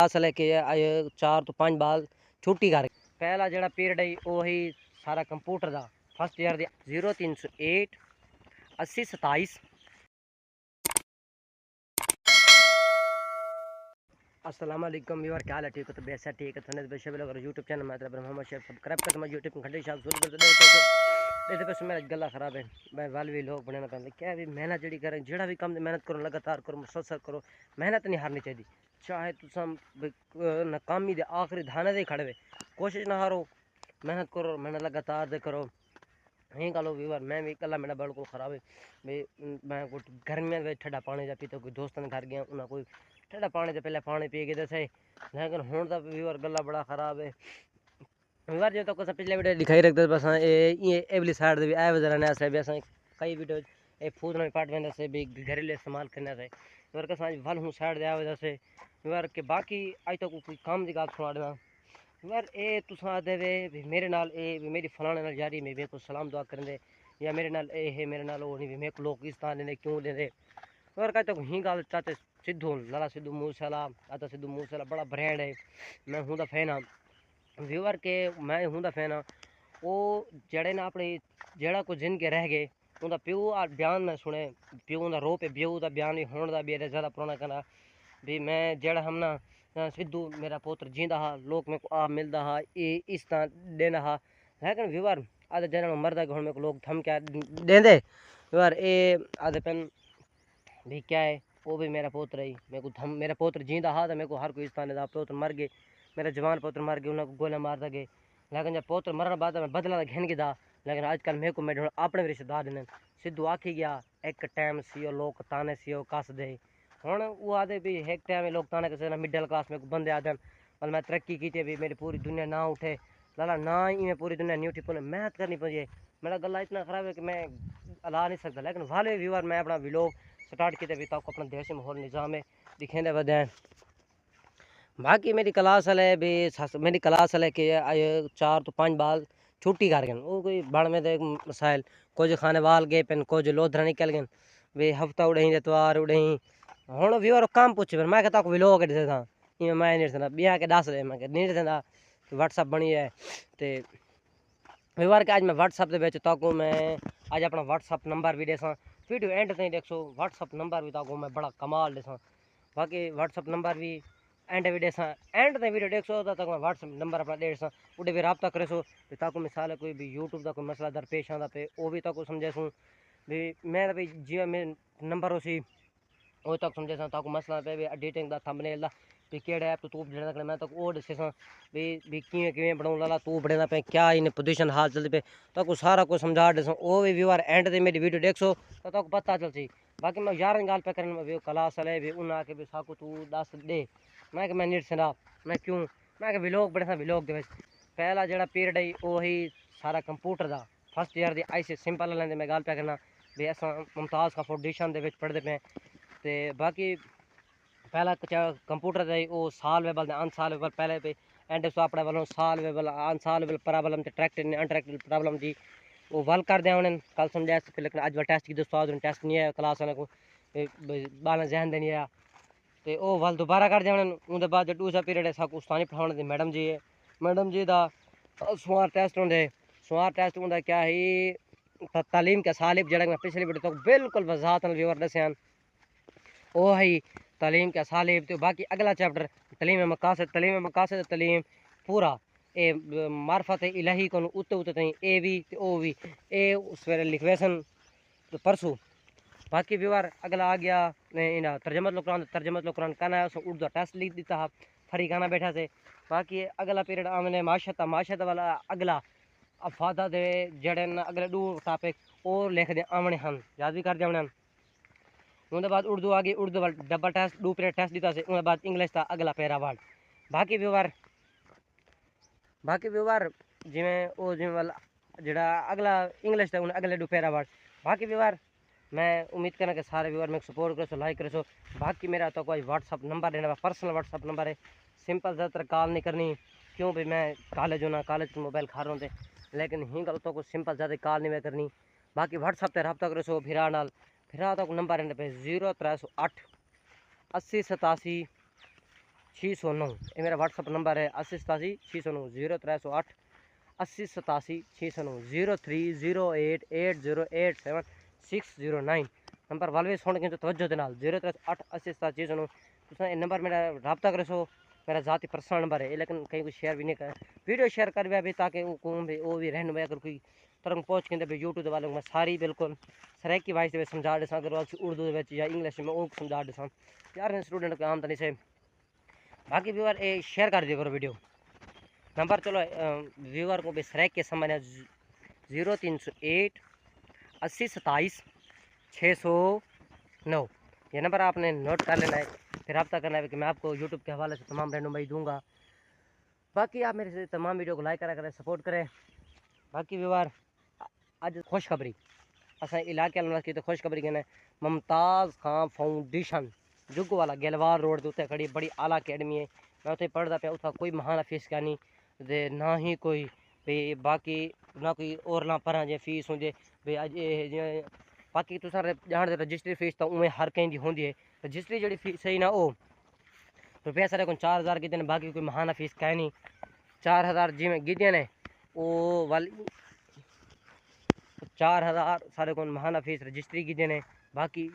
असल है कि 4 तो 5 बाल छुट्टी कर पहला जड़ा पीरियड है वही सारा कंप्यूटर का फर्स्ट ईयर 0308 80 27। अस्सलाम वालेकुम व्यूअर, क्या हाल है? ठीक हो तो बेसा ठीक है। तो बेशक लोग यूट्यूब चैनल में मोहम्मद शेख सब्सक्राइब कर मैं यूट्यूब में खंडे शाम शुरू कर दे बस मेरा गला खराब है। मैं वाल भी लोग बनाना पैंदा क्या भी मेहनत जी करें जेड़ा भी काम मेहनत करो लगातार करो मुसलसल करो। मेहनत नहीं हारनी चाहिए चाहे तुम नाकामी दे आखिरी धाने दे खड़े कोशिश ना हारो। मेहनत करो मेहनत लगातार दे करो। यहीं गलो व्यूअर मैं भी कला मेरा बिल्कुल खराब है भाई। मैं कुछ गर्मियों में ठंडा पानी जा पीता कोई दोस्तों घर गया उन्हें कोई ठंडा पानी से पहले पानी पी के दसे लेकिन हूँ तो व्यूअर गला बड़ा खराब है। व्यूअर जो तो कुछ पिछले वीडियो दिखाई रखते बस ये एवली साइड भी आए वजह रहने से भी अस कई वीडियो ए फूड में पार्ट में से भी घरेलू इस्तेमाल करने से व्यूअर का वल हूँ साइड दे वजह से व्यूअर के बाकी अज तक कोई काम की गल सुना देना यार ए तुसा आदे वे भी मेरे नाल ए भी मेरी फलाने नाल यारी में को सलाम दुआ करन दे या मेरे नाल ए है मेरे नाल वो नहीं भी मेरे को लोग किस तरह ने क्यों दे और कहते तो ही गल चाहते सिद्धू लाला सिद्धू मूसेवाला आता सिद्धू मूसेवाला बड़ा ब्रांड है। मैं हूँ दा फैन हाँ व्यूअर के मैं हूँ दा फैन हाँ वो जड़े ना अपने जेड़ा को जिन के रह गए उनका प्यो आ बयान मैं सुने प्यो दा रो पे ब्यो दा बयान भी होने दा भी ज़्यादा पुराना करना भी मैं जेड़ा हम ना सिद्धू मेरा पुत्र जींदा हा लोग मेरे को आ मिलता हा इस तरह देना हा लेकिन व्यूअर आधे जन मरदा घर मेरे को लोग थम क्या देंदे व्यूअर ए आधे पेन भी क्या है वो भी मेरा पुत्र है मेरे को थम मेरा पुत्र जींदा हा तो मेरे को हर कोई इस तरह देता पुत्र मर गए मेरा जवान पुत्र मर गए उन्हें गोले मार दे लेकिन जब पुत्र मरने बाद मैं बदला घिन गया लेकिन आजकल मेरे को मैं अपने रिश्तेदार देने सिद्धू आखी गया एक टाइम सी लोग ताने सी कस दे हूँ वो आदे भी एक टाइम लोग ताने कसे मिडल क्लास में बंदे आदे मतलब मैं तरक्की की भी मेरी पूरी दुनिया ना उठे लाला ना ही मैं पूरी दुनिया नहीं उठी पुनः मेहनत करनी पड़ी मेरा गला इतना ख़राब है कि मैं अला नहीं सकता लेकिन वाले व्यूअर मैं अपना व्लॉग स्टार्ट किए भी तक अपना देश माहौल निज़ाम है दिखेंदे वदें बाकी मेरी क्लास है भी मेरी क्लास है कि 4 तो 5 बाल छुट्टी कर गए वो कोई बड़ में तो मसाइल कुछ खाने वाल गए पेन कुछ लोधरा निकल गए भी हफ्ता उड़े इतवार उड़े हूँ व्यूअर काम पूछे फिर मैं कहता व्लॉग ॾिसे था इवें मैं नहीं ॾिसंदा ॿिया के दस दे मैं नहीं ॾिसंदा व्हाट्सअप बनी है तो व्यूअर के अज मैं व्हाट्सअप के ताकू मैं अज अपना व्हाट्सअप नंबर भी ॾिसां वीडियो एंड ताईं देखो व्हाट्सअप नंबर भी ताकू मैं बड़ा कमाल ॾिसां बाकी व्हाट्सअप नंबर भी एंड भी ॾिसां एंड ताईं वीडियो देखो तो तक मैं व्हाट्सअप नंबर अपना ॾे ॾिसां उड़े भी रबता करे सो ताकू मिसाल कोई भी यूट्यूब का कोई मसला दरपेश आंदा पे वो भी ताकू समझे सूँ भी मैं भी जिवें मेरे नंबर उसी वो तक समझे ताकू मसला पे भी एडिटिंग का थंबनेल दा भी केड़ा ऐप तू बना करना मैं तक वो दसे भी किवें बनाऊं लाला तू बना पे क्या इन पोजीशन हाल चलती पे तक सारा कुछ समझा दसा वो भी व्यूअर एंड ते मेरी वीडियो देखो तो तक पता चल सी बाकी मैं यार गाल पे करन भी क्लास वाले भी उन्हें आके भी साकू तू दस दे मैं मैं नहीं दसना मैं क्यों मैं व्लॉग बड़ा व्लॉग दे पहला जड़ा पीरियड है वही सारा कंप्यूटर का फर्स्ट ईयर दी ऐसे सिंपल लेंदे मैं गाल पे करना भी अस मुमताज़ का फाउंडेशन दे पढ़ते पे तो बाकी पहला कंप्यूटर का वो साल वेबल अन साल वेबल पहले पे एंड सो अपने वालों साल वेबल अन साल वेबल प्रॉब्लम ट्रैक्ट अनट्रैक्ट प्रॉब्लम जी वो वल कर दें उन्हें कल समझा लेकिन अज टेस्ट की दोस्तों टेस्ट नहीं है क्लास वाले को बाल जहन नहीं आया तो वो वल दोबारा कर दें उन्हें बाद जो दूसरा पीरियड है साकू उस्तानी पढ़ाने दी मैडम जी का सोमवार टेस्ट होंगे सोमवार टेस्ट होंगे क्या ही तालीम के सालिब जड़ा मैं पिछली वीडियो तक बिल्कुल वजाहत व्यूअर दसियान वो है तालीम के सालिब तो बाकी अगला चैप्टर तलीम मकासद तलीम पूरा ए मार्फत इलाही को उत उत तई ए भी तो ओ भी ए सवेरे लिखवेसन तो परसों बाकी व्यूअर अगला आ गया इन तर्जमत कुरान कहना उर्दू टेस्ट लिख दिता हा फरी गाना बैठा से बाकी अगला पीरियड आमने माशत वाला अगला अफादा दे जड़े अगले दो टॉपिक और लिख दे आमने हम याद भी कर दे उनके बाद उर्दू आ गई उर्दू वाल डबल टेस्ट दो पीरियड टेस्ट दिता से उनके बाद इंग्लिश का अगला पैरा वर्ड बाकी व्यूअर जिमें वो जिमें वाला जड़ा अगला इंग्लिश था उन्हें अगले दो पैरा वर्ड बाकी व्यूअर मैं उम्मीद करना कि सारे व्यूअर मेरे सपोर्ट करो लाइक करो बाकी मेरा तो कोई व्हाट्सअप नंबर देना पर्सनल व्हाट्सअप नंबर है सिंपल ज़्यादातर कॉल नहीं करनी क्यों भाई मैं कॉलेज होना कॉलेज के मोबाइल खा रहा लेकिन ही गल तो सिंपल ज़्यादा कॉल नहीं मैं करनी बाकी व्हाट्सअप पर रब्ता करो फिर नाल फिर तो नंबर है पे 0308 80 87 609। ये मेरा व्हाट्सअप नंबर है 8087 609 0308 8087 609 03088087 नंबर वालवे सुन के तवज्जो दे नाल 0308 8087 609 तुसा नंबर मेरा रब्ता करे सो मेरा ज़ाती पर्सनल नंबर है लेकिन कहीं को शेयर भी नहीं कर वीडियो शेयर कर भी ताकि वो भी रहन भाई अगर कोई तरंग पहुँच के भाई यूट्यूब वाले मैं सारी बिल्कुल सराइकी वाइस समझा दसा अगर उर्दू या इंग्लिश में वो समझा दसा यार स्टूडेंट को आमदनी से बाकी व्यूअर ये शेयर कर दिया करो वीडियो नंबर चलो व्यूअर को भी सराइक के समय 0308 8027 609 ये नंबर आपने नोट कर लेना है फिर रब्ता करना है कि मैं आपको यूट्यूब के हवाले से तमाम रहनुमाई दूंगा। बाकी आप मेरे से तमाम वीडियो को लाइक करा करें सपोर्ट करें। बाकी व्यवहार आज खुशखबरी असा इलाके की तो खुशखबरी कहना मुमताज़ खां फाउंडेशन जुग वाला गलवार रोड के उत्ते खड़ी बड़ी आला अकेडमी है मैं उत्थे पढ़दा पे उत्था कोई महाना फीस क्या नहीं दे ना ही कोई भी बाकी ना कोई और ना पर जे फीस होंगे भाई अज बाकी तुसा जान रजिस्ट्री फीस तो उमें हर कहीं की होंगी है रजिस्ट्री जी फीस है ना वो रुपया सारे को 4000 गिदे ने बाकी कोई महाना फीस क्या नहीं 4000 जिमें गिदे ने वो वाली 4000 सारे को महाना फीस रजिस्ट्री गिदे ने बाकी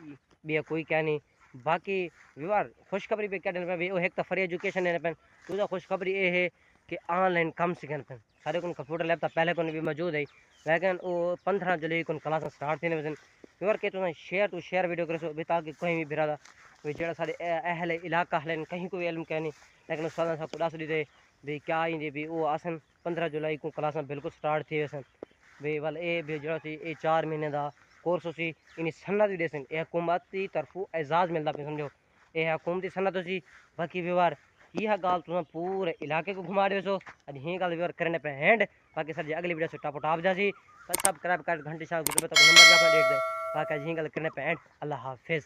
भी कोई क्या नहीं बाकी व्यवहार खुशखबरी पे क्या देना पे वो एक तो फ्री एजुकेशन देने पे दूसरा खुशखबरी ये है कि ऑनलाइन काम सीखने पे सारे को कंप्यूटर लैपटॉप पहले को भी मौजूद है लेकिन वो 15 जुलाई को क्लास स्टार्ट थी व्यवहार के तुम शेयर टू शेयर वीडियो करो भी ताकि कोई भी बिरादा जो सारे अहल इलाका हल कहीं को भी इल्म क्या नहीं लेकिन उस्ताद साहब दस दी भी क्या आई भी वो आसन 15 जुलाई को क्लास बिल्कुल स्टार्ट थी वैसे भी वाल ये भी जो 4 महीने का कोर्स उसी इन सन्नत भी देसन ये हुकूमती तरफों एजाज़ मिलता पे समझो ये हुकूमती सन्नत उसी बाकी व्यवहार यह गाल तुम पूरे इलाके को घुमा दे सो अज ही गाल व्यवहार करने पे हैंड बाकी सर जी अगली वीडियो से टॉप टॉप जासी सब्सक्राइब कर घंटे शाम नंबर पे अपना डेट दे बाकी अज ही गाल करने पे हैंड अल्लाह हाफिज़।